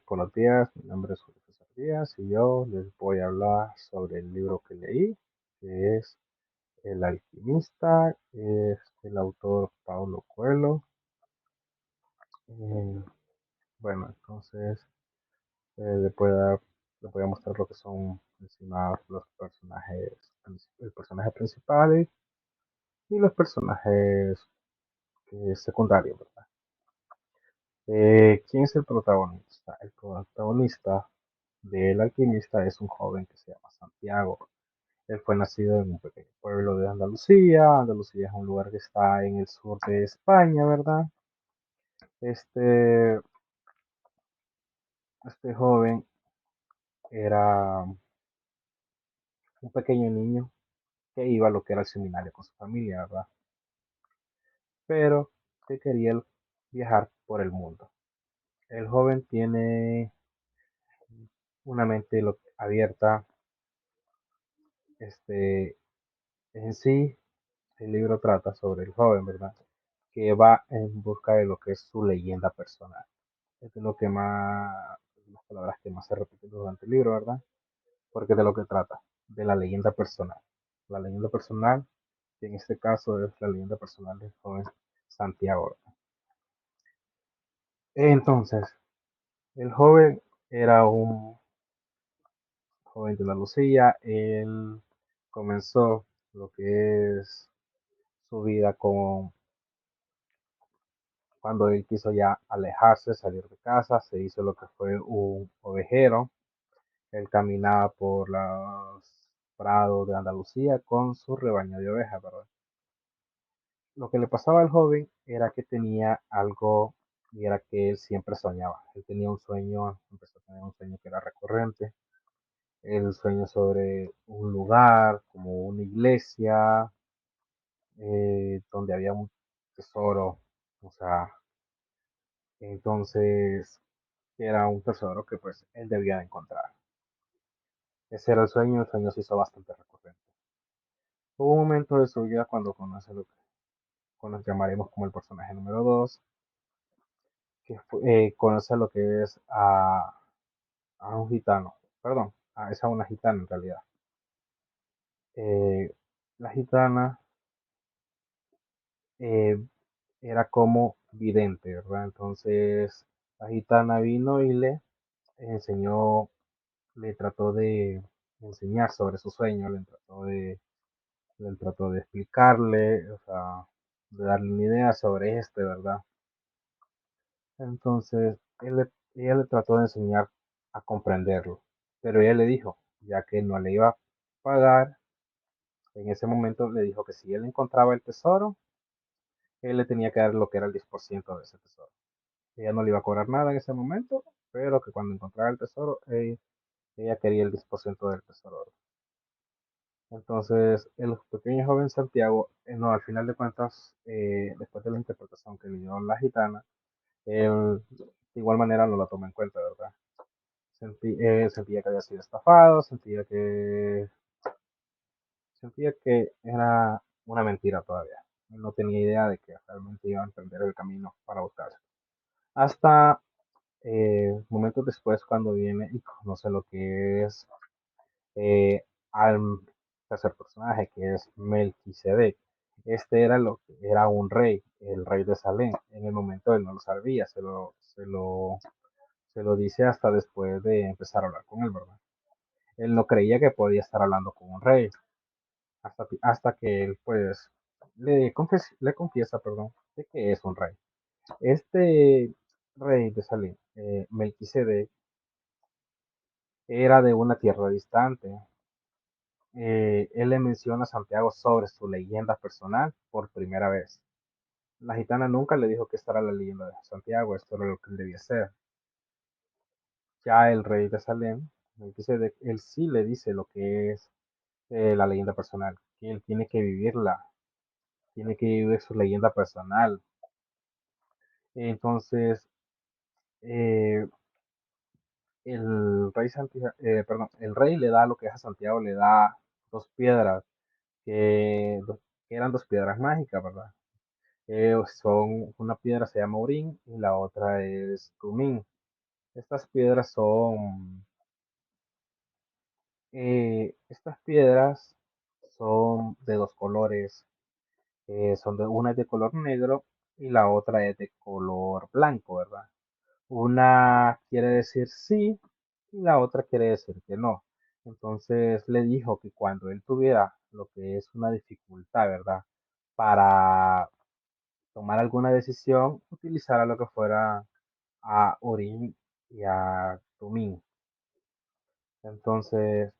Buenos días, mi nombre es Julio César Díaz y yo les voy a hablar sobre el libro que leí, que es El Alquimista, es el autor Paulo Coelho. Eh, bueno, entonces le le voy a mostrar lo que son encima los personajes, el personaje principal y los personajes secundarios, ¿verdad? ¿Quién es el protagonista? El protagonista del Alquimista es un joven que se llama Santiago. Él fue nacido en un pequeño pueblo de Andalucía. Andalucía es un lugar que está en el sur de España, ¿verdad? Este, este joven era un pequeño niño que iba a lo que era el seminario con su familia, ¿verdad? Pero que quería viajar por el mundo. El joven tiene una mente abierta. Este, en sí, el libro trata sobre el joven, ¿verdad? Que va en busca de lo que es su leyenda personal. Esto es lo que más, las palabras que más se repiten durante el libro, ¿verdad? Porque de lo que trata, de la leyenda personal. La leyenda personal, que en este caso es la leyenda personal del joven Santiago. Entonces, el joven era un joven de Andalucía. Él comenzó lo que es su vida con cuando él quiso ya alejarse, salir de casa, se hizo lo que fue un ovejero. Él caminaba por los prados de Andalucía con su rebaño de ovejas, ¿verdad? Lo que le pasaba al joven era que tenía algo y era que él siempre soñaba. Él tenía un sueño, empezó a tener un sueño que era recurrente. El sueño sobre un lugar, como una iglesia, donde había un tesoro. O sea, entonces era un tesoro que pues él debía de encontrar. Ese era el sueño se hizo bastante recurrente. Hubo un momento de su vida cuando conoce lo que nos llamaremos como el personaje número 2, que conoce lo que es a un gitano, perdón, es a una gitana en realidad. Eh, la gitana eh, era como vidente, ¿verdad? Entonces la gitana vino y le enseñó, le trató de enseñar sobre su sueño, le trató de explicarle, o sea, de darle una idea sobre este, ¿verdad? Entonces, ella le trató de enseñar a comprenderlo, pero ella le dijo, ya que no le iba a pagar, en ese momento le dijo que si él encontraba el tesoro, él le tenía que dar lo que era el 10% de ese tesoro. Ella no le iba a cobrar nada en ese momento, pero que cuando encontrara el tesoro, ella quería el 10% del tesoro. Entonces, el pequeño joven Santiago, no, al final de cuentas, después de la interpretación que le dio la gitana, él de igual manera no la toma en cuenta, ¿verdad? Sentía que había sido estafado, sentía que era una mentira todavía. Él no tenía idea de que realmente iba a emprender el camino para buscarse. Hasta momentos después, cuando viene y conoce lo que es eh, al tercer personaje, que es Melquisedec. Este era lo que era un rey, el rey de Salem. En el momento él no lo sabía, se lo dice hasta después de empezar a hablar con él, ¿verdad? Él no creía que podía estar hablando con un rey, hasta que él pues le confiesa, perdón, de que es un rey. Este rey de Salem, Melquisedec, era de una tierra distante. Él le menciona a Santiago sobre su leyenda personal por primera vez. La gitana nunca le dijo que esta era la leyenda de Santiago, esto era lo que él debía hacer. Ya el rey de Salem, él sí le dice lo que es la leyenda personal, que él tiene que vivirla, tiene que vivir su leyenda personal. Entonces, eh, el rey le da lo que es a Santiago, le da dos piedras, que, que eran dos piedras mágicas, ¿verdad? Una piedra se llama Urín y la otra es Tumín. Estas piedras son, estas piedras son de dos colores, una es de color negro y la otra es de color blanco, ¿verdad? Una quiere decir sí y la otra quiere decir que no. Entonces le dijo que cuando él tuviera lo que es una dificultad, ¿verdad? Para tomar alguna decisión, utilizara lo que fuera a Urim y a Tumim. Entonces,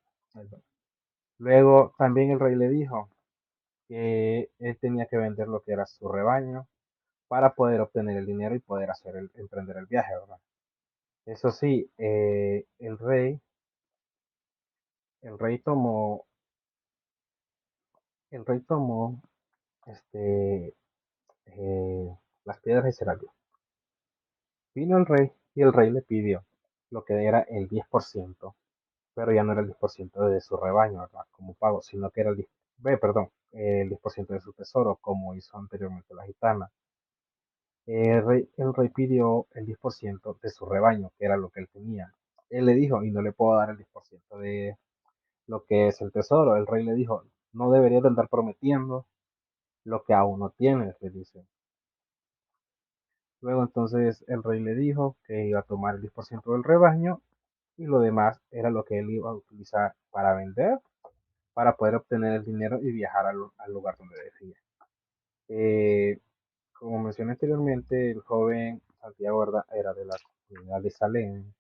luego también el rey le dijo que él tenía que vender lo que era su rebaño para poder obtener el dinero y poder emprender el viaje, ¿verdad? Eso sí, el rey tomó, el rey tomó, este, las piedras y se las dio. Vino el rey y el rey le pidió lo que era el 10%, pero ya no era el 10% de su rebaño, ¿verdad? Como pago, sino que era el 10% de su tesoro, como hizo anteriormente la gitana. El rey pidió el 10% de su rebaño, que era lo que él tenía. Él le dijo, y no le puedo dar el 10% de lo que es el tesoro. El rey le dijo, no deberías de andar prometiendo lo que aún no tienes, le dice. Luego entonces el rey le dijo que iba a tomar el 10% del rebaño y lo demás era lo que él iba a utilizar para vender, para poder obtener el dinero y viajar al lugar donde decía. Eh, Como mencioné anteriormente, el joven Santiago era de la comunidad de Salem,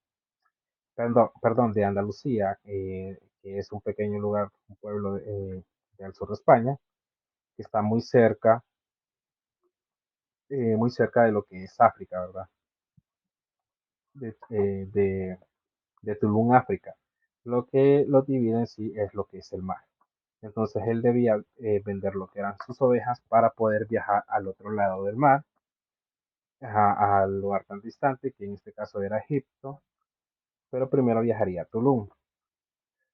perdón, de Andalucía, que es un pequeño lugar, un pueblo del sur de España, que está muy cerca de lo que es África, ¿verdad? De, eh, de, de Tulum, África. Lo que lo divide en sí es lo que es el mar. Entonces él debía vender lo que eran sus ovejas para poder viajar al otro lado del mar, al lugar tan distante, que en este caso era Egipto, pero primero viajaría a Tulum.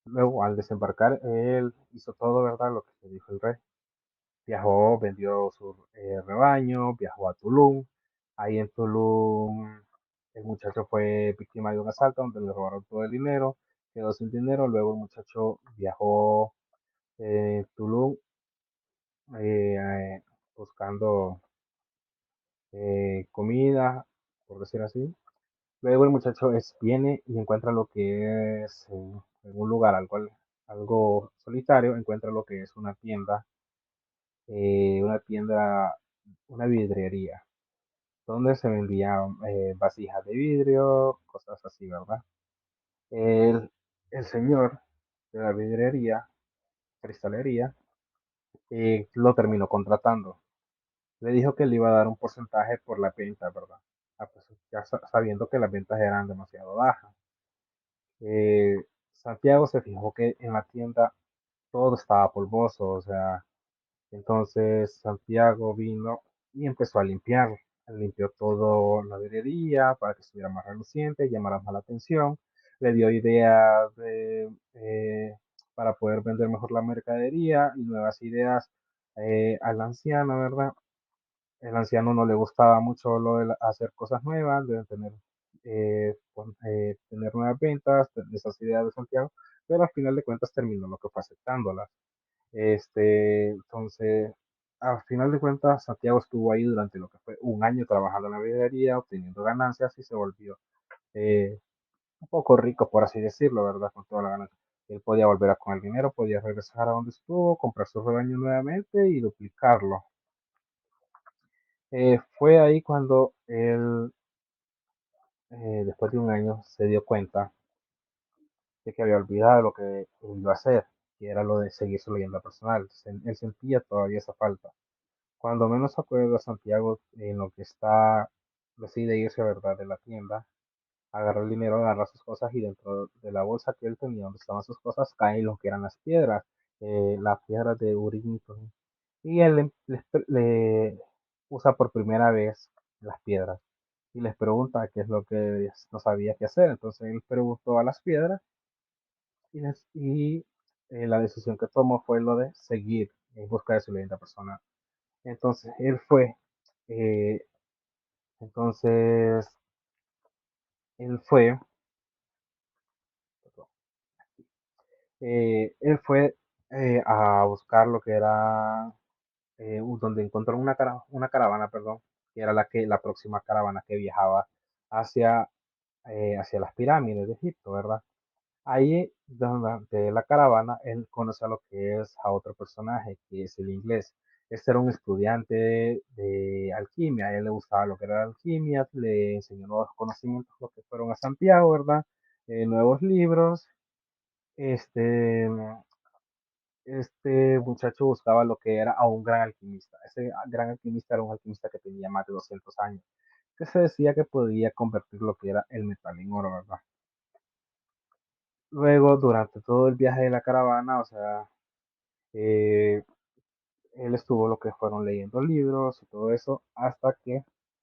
Luego, al desembarcar, él hizo todo, ¿verdad? Lo que le dijo el rey. Viajó, vendió su rebaño, viajó a Tulum. Ahí en Tulum, el muchacho fue víctima de un asalto donde le robaron todo el dinero, quedó sin dinero. Luego el muchacho viajó Tulum eh, eh, buscando comida, por decir así. Luego el muchacho viene y encuentra lo que es en un lugar algo solitario, encuentra lo que es una tienda, una vidriería, donde se vendían vasijas de vidrio, cosas así, ¿verdad? El, el señor de la vidriería, cristalería, lo terminó contratando. Le dijo que le iba a dar un porcentaje por la venta, ¿verdad? Pues, ya sabiendo que las ventas eran demasiado bajas. Eh, Santiago se fijó que en la tienda todo estaba polvoso, o sea, entonces Santiago vino y empezó a limpiar. Limpió todo la librería para que estuviera más reluciente, llamara más la atención. Le dio ideas para poder vender mejor la mercadería y nuevas ideas al anciano, ¿verdad? El anciano no le gustaba mucho lo de hacer cosas nuevas, de tener nuevas ventas, de esas ideas de Santiago, pero al final de cuentas terminó lo que fue aceptándolas. Entonces, al final de cuentas, Santiago estuvo ahí durante lo que fue un año trabajando en la vidriería, obteniendo ganancias y se volvió eh, un poco rico, por así decirlo, ¿verdad? Con toda la ganancia. Él podía volver con el dinero, podía regresar a donde estuvo, comprar su rebaño nuevamente y duplicarlo. Fue ahí cuando él, después de un año, se dio cuenta de que había olvidado lo que iba a hacer, que era lo de seguir su leyenda personal. Él sentía todavía esa falta. Cuando menos acuerda Santiago en lo que está, decide irse, ¿verdad?, de la tienda, agarra el dinero, agarra sus cosas y dentro de la bolsa que él tenía donde estaban sus cosas caen lo que eran las piedras de Urim y Tumim. Y él le usa por primera vez las piedras y les pregunta qué es lo que no sabía qué hacer. Entonces él preguntó a las piedras y la decisión que tomó fue lo de seguir en busca de su leyenda personal. Entonces él fue, eh, entonces él fue, él fue a buscar lo que era donde encontró una caravana, perdón, que era la próxima caravana que viajaba hacia, hacia las pirámides de Egipto, ¿verdad? Ahí, durante la caravana, él conoce a lo que es a otro personaje, que es el inglés. Este era un estudiante de alquimia, a él le gustaba lo que era la alquimia, le enseñó nuevos conocimientos, lo que fueron a Santiago, ¿verdad? Nuevos libros. Este, este muchacho buscaba lo que era a un gran alquimista. Ese gran alquimista era un alquimista que tenía más de 200 años, que se decía que podía convertir lo que era el metal en oro, ¿verdad? Luego, durante todo el viaje de la caravana, o sea, eh, él estuvo lo que fueron leyendo libros y todo eso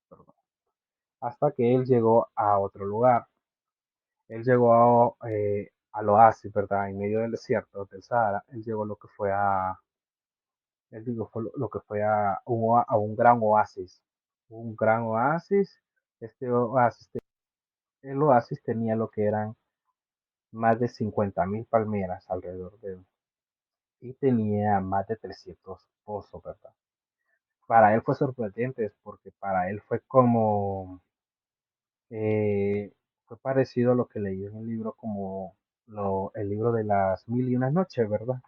perdón, hasta que él llegó a otro lugar. Él llegó al oasis, ¿verdad? En medio del desierto del Sahara. Él llegó lo que fue él digo, fue lo que fue a un gran oasis. Un gran oasis. Este oasis, el oasis tenía lo que eran más de 50.000 palmeras alrededor de él y tenía más de 300 pozos, ¿verdad? Para él fue sorprendente porque para él fue como, fue parecido a lo que leí en el libro como el libro de las mil y unas noches, ¿verdad?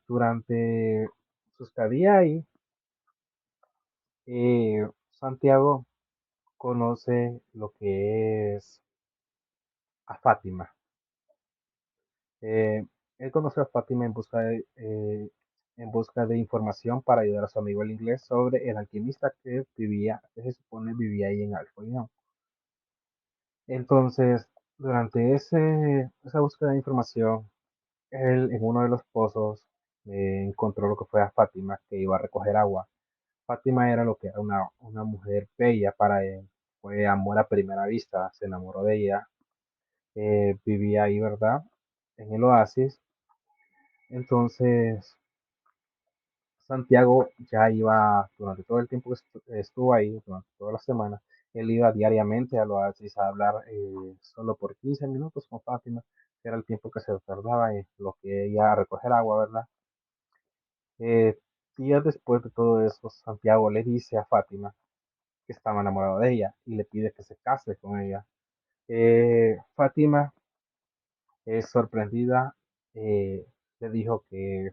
Durante su estadía ahí, Santiago conoce lo que es a Fátima. Eh, Él conoce a Fátima en busca de información para ayudar a su amigo el inglés sobre el alquimista que vivía, que se supone vivía ahí en Alfoyón. Entonces, durante esa búsqueda de información, él en uno de los pozos encontró lo que fue a Fátima, que iba a recoger agua. Fátima era lo que era una mujer bella para él. Fue amor a primera vista, se enamoró de ella. Vivía ahí, ¿verdad? En el oasis. Entonces, Santiago ya iba, durante todo el tiempo que estuvo ahí, durante toda la semana, él iba diariamente al oasis a hablar solo por 15 minutos con Fátima, que era el tiempo que se tardaba en lo que ella a recoger agua, ¿verdad? Eh, Días después de todo eso, Santiago le dice a Fátima que estaba enamorado de ella y le pide que se case con ella. Fátima, sorprendida, eh, le dijo que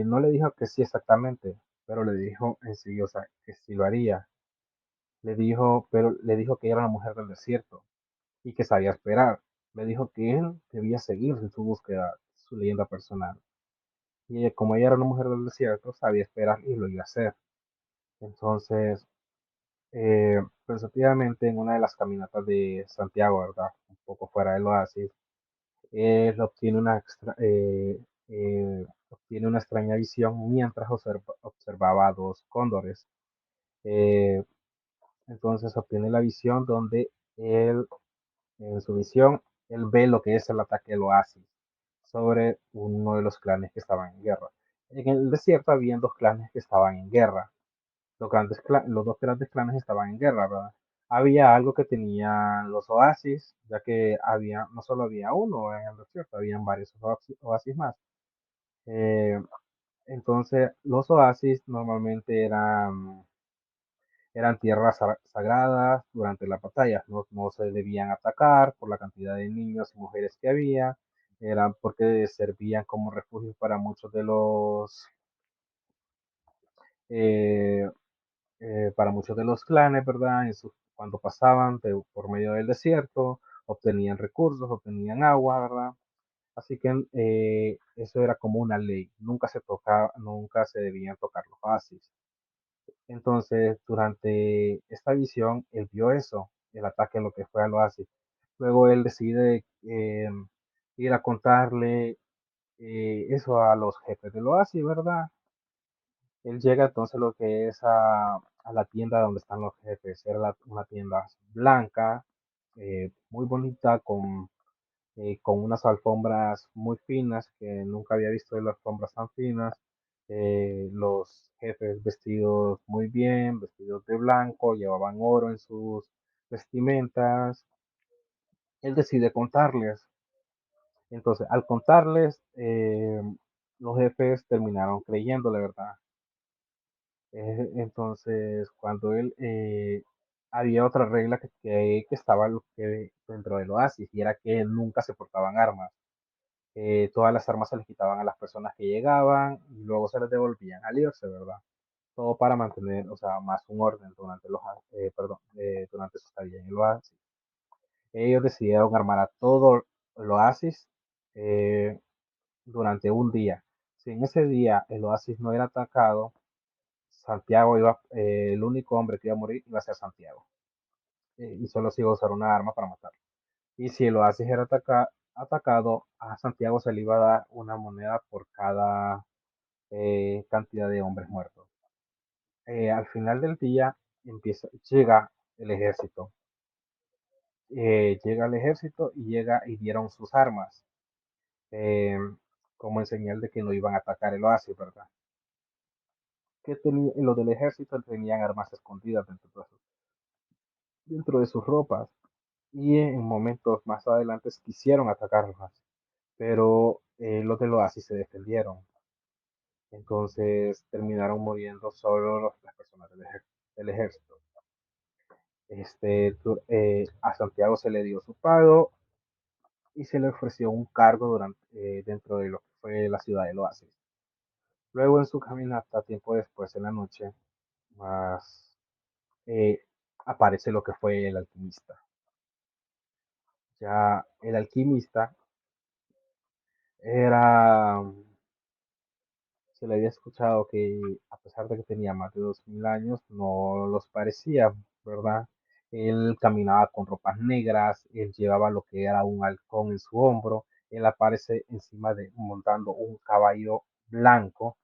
no le dijo que sí exactamente, pero le dijo en sí, o sea, que sí lo haría. Le dijo que era una mujer del desierto y que sabía esperar. Le dijo que él debía seguir en su búsqueda, su leyenda personal. Y ella, como ella era una mujer del desierto, sabía esperar y lo iba a hacer. Entonces, pensativamente en una de las caminatas de Santiago, ¿verdad? Un poco fuera del oasis, él obtiene una extraña visión mientras observaba a dos cóndores. Eh, entonces obtiene la visión donde él, en su visión, él ve lo que es el ataque del oasis sobre uno de los clanes que estaban en guerra. En el desierto habían dos clanes que estaban en guerra. Los dos grandes clanes estaban en guerra, ¿verdad? Había algo que tenían los oasis, ya que no solo había uno en el desierto, habían varios oasis más. Eh, entonces, los oasis normalmente eran tierras sagradas durante las batallas, no se debían atacar por la cantidad de niños y mujeres que había, eran porque servían como refugio para muchos de eh, para muchos de los clanes, ¿verdad? Cuando pasaban por medio del desierto, obtenían recursos, obtenían agua, ¿verdad? Así que eso era como una ley, nunca se debían tocar los oasis. Entonces, durante esta visión, él vio eso, el ataque a lo que fue al oasis. Luego él decide ir a contarle eso a los jefes del oasis, ¿verdad? Él llega entonces a lo que es a la tienda donde están los jefes. Era una tienda blanca, muy bonita, con unas alfombras muy finas, que nunca había visto las alfombras tan finas. Los jefes vestidos muy bien, vestidos de blanco, llevaban oro vestimentas. Él decide contarles. Entonces, al contarles, los jefes terminaron creyéndole, ¿verdad? Entonces, cuando él, había otra regla que estaba dentro del oasis, y era que nunca se portaban armas. Todas las armas se les quitaban a las personas que llegaban y luego se les devolvían al irse, ¿verdad? Todo para mantener, o sea, más un orden durante perdón, durante su estadía en el oasis. Ellos decidieron armar a todo el oasis eh, durante un día. Si en ese día el oasis no era atacado, el único hombre que iba a morir iba a ser Santiago. Y solo se iba a usar una arma para matarlo. Y si el oasis era atacado, a Santiago se le iba a dar una moneda por cada cantidad de hombres muertos. Al final del día llega el ejército. Llega el ejército y llega y dieron sus armas, eh, como en señal de que no iban a atacar el oasis, ¿verdad? Los del ejército tenían armas escondidas dentro de sus ropas, y en momentos más adelante quisieron atacarlos, pero los del oasis se defendieron. Entonces terminaron muriendo solo las personas del ejército. A Santiago se le dio su pago y se le ofreció un cargo dentro de lo que fue la ciudad del oasis. Luego en su caminata, tiempo después en la noche, más eh, aparece lo que fue el alquimista. Ya el alquimista era, se le había escuchado que a pesar de que tenía más de 2000 años, no los parecía, ¿verdad? Él caminaba con ropas negras, él llevaba lo que era un halcón en su hombro, él aparece montando un caballo blanco,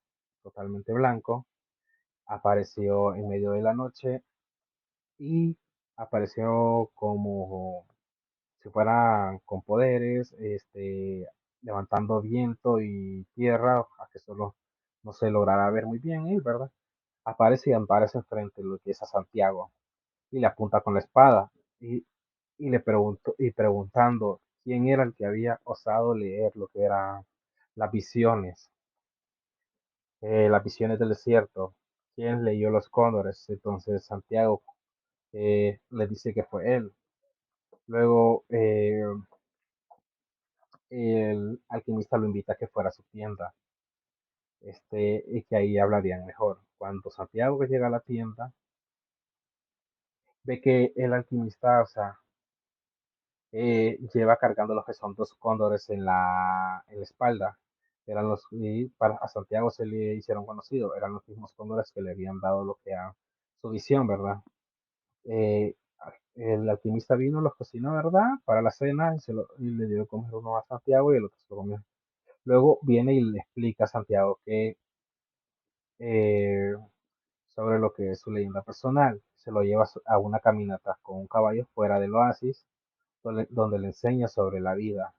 totalmente blanco, apareció en medio de la noche y apareció como si fuera con poderes, levantando viento y tierra, a que solo no se lograra ver muy bien él, ¿verdad? Aparece y aparece frente a lo que es a Santiago y le apunta con la espada y, preguntando quién era el que había osado leer lo que eran las visiones del desierto, quién leyó los cóndores. Entonces Santiago le dice que fue él. Luego el alquimista lo invita a que fuera a su tienda, y que ahí hablarían mejor. Cuando Santiago llega a la tienda, ve que el alquimista, o sea, lleva cargando los que son dos cóndores en la espalda. Y para a Santiago se le hicieron conocidos, eran los mismos cóndores que le habían dado lo que era su visión, ¿verdad? Eh, el alquimista vino, los cocinó, ¿verdad? Para la cena y le dio de comer uno a Santiago y el otro se lo comió. Luego viene y le explica a Santiago que eh, sobre lo que es su leyenda personal. Se lo lleva a una caminata con un caballo fuera del oasis, donde le enseña sobre la vida.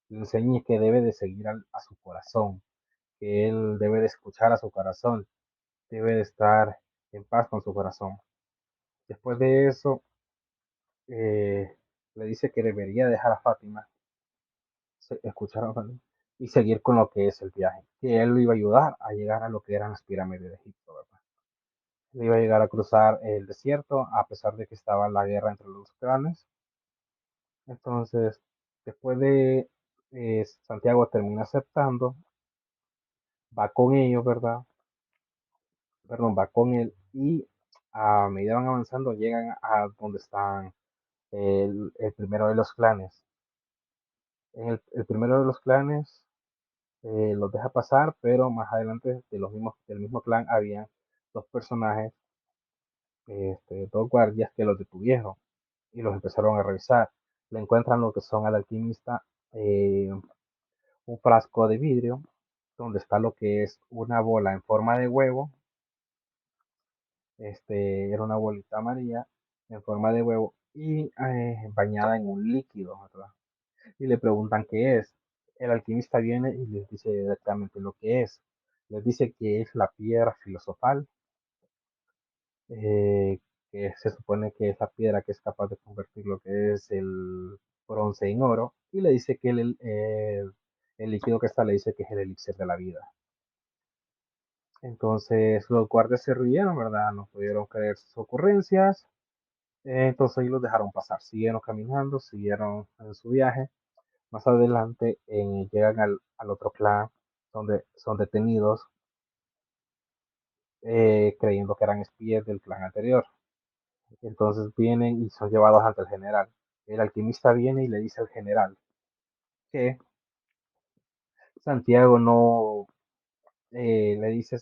Le enseña que debe de seguir a su corazón, que él debe de escuchar a su corazón, debe de estar en paz con su corazón. Después de eso, le dice que debería dejar a Fátima, escuchar a Fátima, y seguir con lo que es el viaje, que él lo iba a ayudar a llegar a lo que eran las pirámides de Egipto, ¿verdad? Le iba a llegar a cruzar el desierto a pesar de que estaba la guerra entre los clanes. Entonces, después de Santiago termina aceptando, va con ellos, ¿verdad? Perdón, va con él y a medida van avanzando llegan a donde están el primero de los clanes. El primero de los clanes los deja pasar, pero más adelante del mismo clan había dos personajes, dos guardias que los detuvieron y los empezaron a revisar. Le encuentran lo que son al alquimista, un frasco de vidrio donde está lo que es una bola en forma de huevo. Era una bolita amarilla en forma de huevo y bañada en un líquido, ¿verdad? Y le preguntan qué es. El alquimista viene y les dice directamente lo que es. Les dice que es la piedra filosofal, eh, que se supone que es la piedra que es capaz de convertir lo que es el bronce en oro, y le dice que el líquido que está le dice que es el elixir de la vida. Entonces los guardias se rieron, ¿verdad? No pudieron creer sus ocurrencias. Entonces ellos los dejaron pasar, siguieron caminando, siguieron en su viaje. Más adelante llegan al otro clan donde son detenidos creyendo que eran espías del clan anterior. Entonces vienen y son llevados ante el general. El alquimista viene y le dice al general que Santiago no le dice,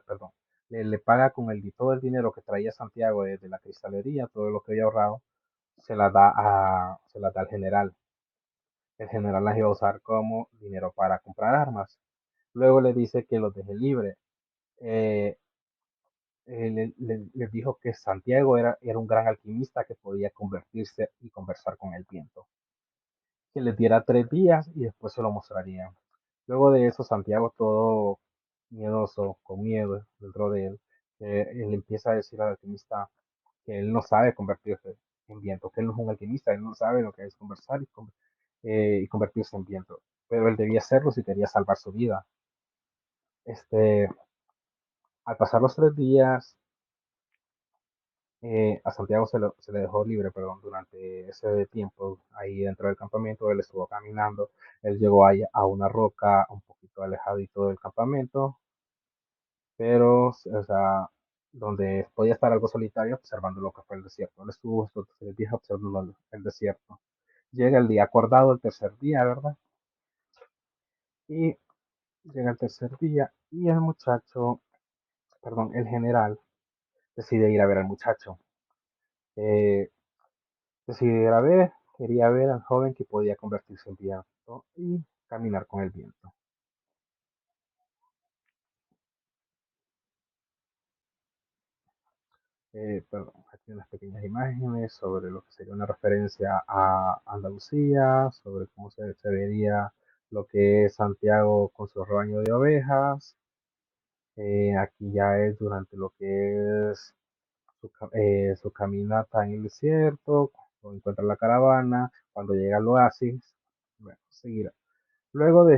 perdón, le paga con todo el dinero que traía Santiago desde la cristalería, todo lo que había ahorrado, se la da al general. El general las iba a usar como dinero para comprar armas. Luego le dice que los deje libre. Eh, les dijo que Santiago era un gran alquimista que podía convertirse y conversar con el viento, que les diera 3 días y después se lo mostraría. Luego de eso, Santiago, todo miedoso, con miedo dentro de él, él empieza a decir al alquimista que él no sabe convertirse en viento, que él no es un alquimista, él no sabe lo que es conversar y convertirse en viento, pero él debía hacerlo si quería salvar su vida. Este, al pasar los 3 días, a Santiago se le dejó libre, perdón, durante ese tiempo, ahí dentro del campamento, él estuvo caminando, él llegó ahí a una roca un poquito alejadito del campamento, pero, o sea, donde podía estar algo solitario observando lo que fue el desierto. Él estuvo estos 3 días observando el desierto. Llega el día acordado, el tercer día, ¿verdad? Y llega el tercer día y el muchacho, perdón, el general decide ir a ver al muchacho. Eh, Decide ir a ver, quería ver al joven que podía convertirse en viento y caminar con el viento. Perdón, aquí unas pequeñas imágenes sobre lo que sería una referencia a Andalucía, sobre cómo se vería lo que es Santiago con su rebaño de ovejas. Aquí ya es durante lo que es su caminata en el desierto, cuando encuentra la caravana, cuando llega al oasis. Bueno, seguirá. Luego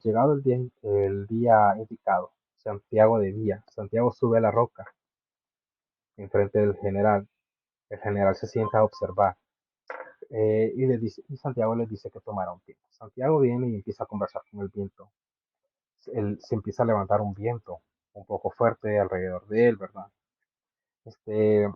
llegado el día indicado, Santiago de Vía, Santiago sube a la roca enfrente del general. El general se sienta a observar y Santiago le dice que tomará un tiempo. Santiago viene y empieza a conversar con el viento. Se empieza a levantar un viento un poco fuerte alrededor de él, ¿verdad? Este,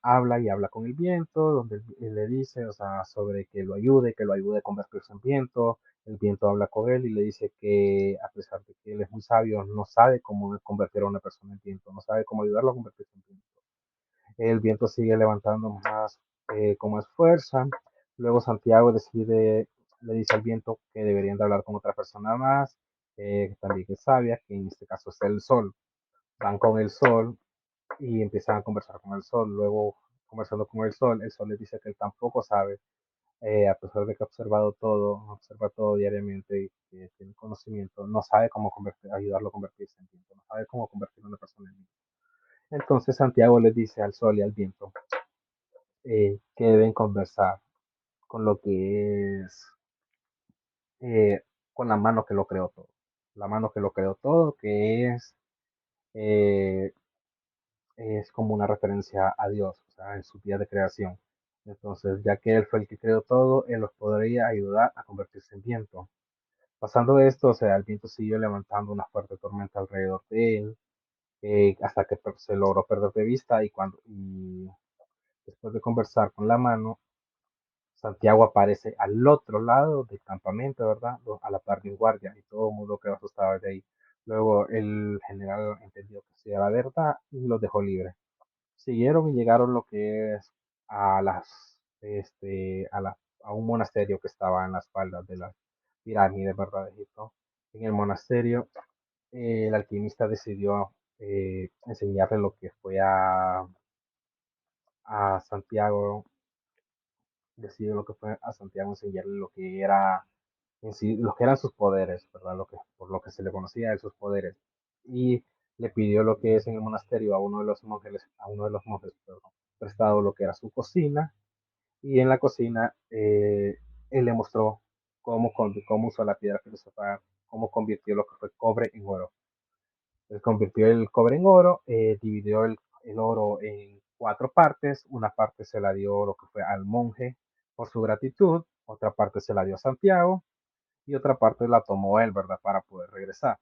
habla y habla con el viento, donde él le dice, o sea, sobre que lo ayude a convertirse en viento. El viento habla con él y le dice que a pesar de que él es muy sabio, no sabe cómo convertir a una persona en viento, no sabe cómo ayudarlo a convertirse en viento. El viento sigue levantando más con más fuerza. Luego Santiago le dice al viento que deberían de hablar con otra persona más, que también es sabia, que en este caso es el sol. Van con el sol y empiezan a conversar con el sol. Luego, conversando con el sol les dice que él tampoco sabe, a pesar de que ha observa todo diariamente y que tiene conocimiento, no sabe cómo ayudarlo a convertirse en viento, no sabe cómo convertir a una persona en viento. Entonces Santiago le dice al sol y al viento que deben conversar con lo que es, eh, con la mano que lo creó todo. La mano que lo creó todo, que eh, es como una referencia a Dios, o sea, en su día de creación. Entonces, ya que Él fue el que creó todo, Él los podría ayudar a convertirse en viento. Pasando esto, o sea, el viento siguió levantando una fuerte tormenta alrededor de él, hasta que se logró perder de vista y después de conversar con la mano, Santiago aparece al otro lado del campamento, ¿verdad? A la par de un guardia y todo el mundo quedó asustado de ahí. Luego el general entendió que sí era verdad y los dejó libres. Siguieron y llegaron lo que es a a un monasterio que estaba en las faldas de las pirámides, ¿verdad? De Egipto. En el monasterio, el alquimista decidió enseñarle lo que fue a Santiago, decidió lo que fue a Santiago enseñarle lo que era en sí, lo que eran sus poderes, ¿verdad? Por lo que se le conocía de sus poderes. Y le pidió lo que es en el monasterio a uno de los monjes, perdón, prestado lo que era su cocina, y en la cocina él le mostró cómo usó la piedra filosofal, cómo convirtió lo que fue cobre en oro. Él convirtió el cobre en oro, dividió el oro en cuatro partes, una parte se la dio lo que fue al monje por su gratitud, otra parte se la dio a Santiago y otra parte la tomó él, ¿verdad? Para poder regresar.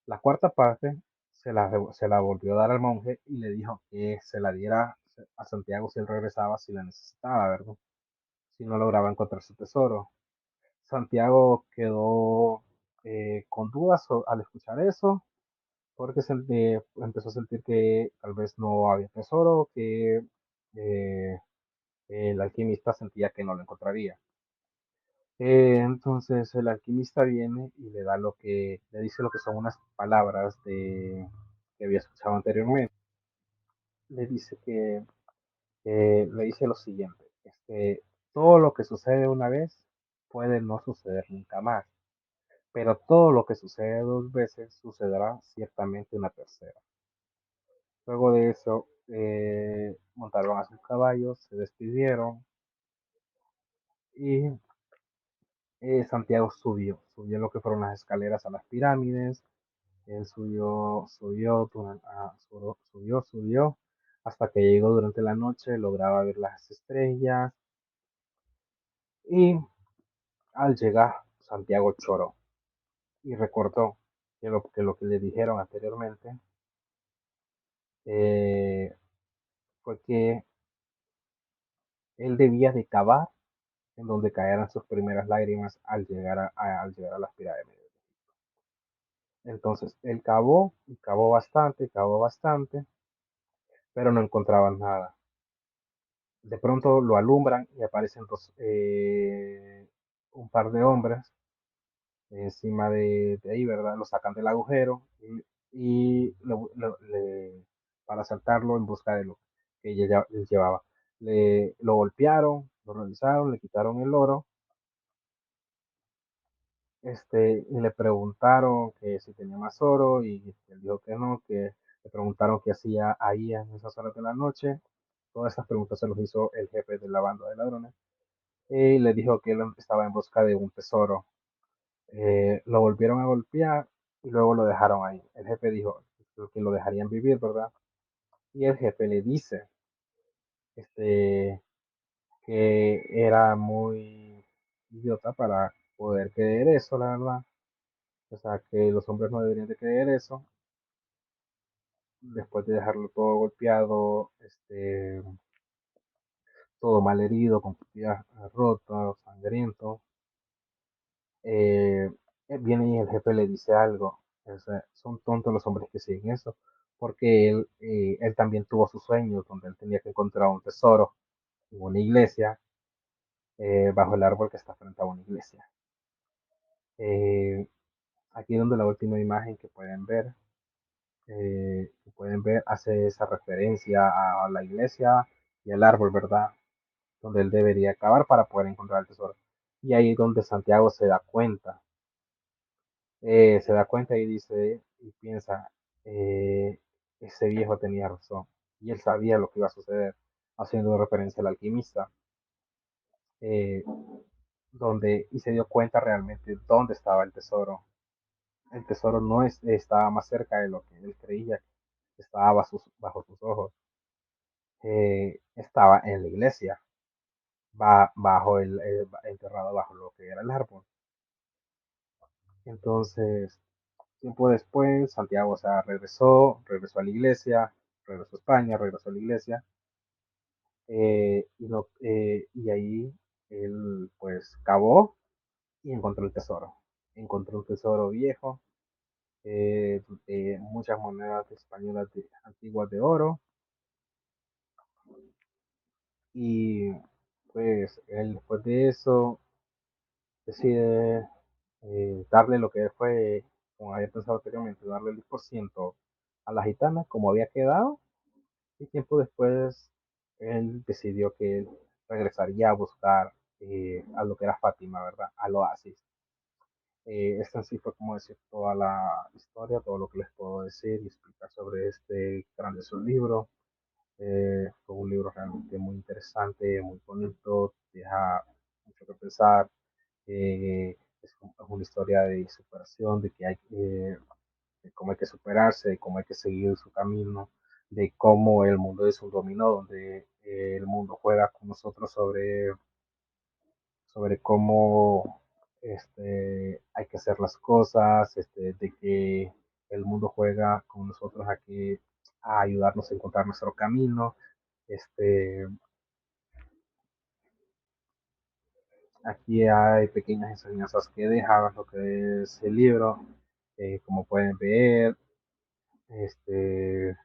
La cuarta parte se la volvió a dar al monje y le dijo que se la diera a Santiago si él regresaba, si la necesitaba, ¿verdad? Si no lograba encontrar su tesoro. Santiago quedó con dudas al escuchar eso, porque empezó a sentir que tal vez no había tesoro, que eh, el alquimista sentía que no lo encontraría. Entonces el alquimista viene y le dice lo que son unas palabras que había escuchado anteriormente. Le dice le dice lo siguiente, todo lo que sucede una vez puede no suceder nunca más, pero todo lo que sucede dos veces sucederá ciertamente una tercera. Luego de eso, montaron a sus caballos, se despidieron y Santiago subió lo que fueron las escaleras a las pirámides. Él subió, hasta que llegó durante la noche, lograba ver las estrellas y al llegar Santiago choró y recordó que lo que le dijeron anteriormente eh, fue que él debía de cavar en donde caeran sus primeras lágrimas al llegar a las pirámides. Entonces él cavó y cavó bastante, pero no encontraban nada. De pronto lo alumbran y aparecen un par de hombres encima de ahí, ¿verdad? Lo sacan del agujero para saltarlo en busca de lo que ella les llevaba. Lo golpearon, lo revisaron, le quitaron el oro, y le preguntaron que si tenía más oro y él dijo que no, que le preguntaron qué hacía ahí en esas horas de la noche. Todas esas preguntas se los hizo el jefe de la banda de ladrones y le dijo que él estaba en busca de un tesoro. Lo volvieron a golpear y luego lo dejaron ahí. El jefe dijo que lo dejarían vivir, ¿verdad? Y el jefe le dice este, que era muy idiota para poder creer eso, la verdad. O sea, que los hombres no deberían de creer eso. Después de dejarlo todo golpeado, todo mal herido, con costillas rotas, sangriento, eh, viene y el jefe le dice algo. O sea, son tontos los hombres que siguen eso, porque él también tuvo sus sueños, donde él tenía que encontrar un tesoro en una iglesia, bajo el árbol que está frente a una iglesia. Eh, Aquí donde la última imagen que pueden ver hace esa referencia a la iglesia y al árbol, ¿verdad? Donde él debería cavar para poder encontrar el tesoro. Y ahí es donde Santiago se da cuenta y dice y piensa, ese viejo tenía razón y él sabía lo que iba a suceder, haciendo referencia al alquimista, eh, y se dio cuenta realmente dónde estaba el tesoro. El tesoro no estaba más cerca de lo que él creía que estaba bajo sus ojos. Estaba en la iglesia, enterrado bajo lo que era el árbol. Entonces, tiempo después, Santiago, o sea, regresó a la iglesia, regresó a España, regresó a la iglesia, y ahí él pues cavó y encontró el tesoro. Encontró un tesoro viejo, de muchas monedas españolas antiguas de oro, y pues él después de eso decide darle lo que fue, como había pensado anteriormente, darle el 10% a la gitana, como había quedado, y tiempo después él decidió que él regresaría a buscar a lo que era Fátima, ¿verdad? Al oasis. Esta en sí fue como decir toda la historia, todo lo que les puedo decir y explicar sobre este grandioso libro. Fue un libro realmente muy interesante, muy bonito, deja mucho que pensar. Es una historia de superación, de que hay de cómo hay que superarse, de cómo hay que seguir su camino, de cómo el mundo es un dominó, donde el mundo juega con nosotros sobre cómo hay que hacer las cosas, de que el mundo juega con nosotros aquí a ayudarnos a encontrar nuestro camino. Este, Aquí hay pequeñas enseñanzas que deja lo que es el libro, como pueden ver. Este,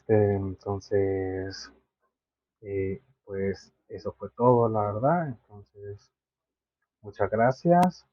entonces, pues eso fue todo, la verdad. Entonces, muchas gracias.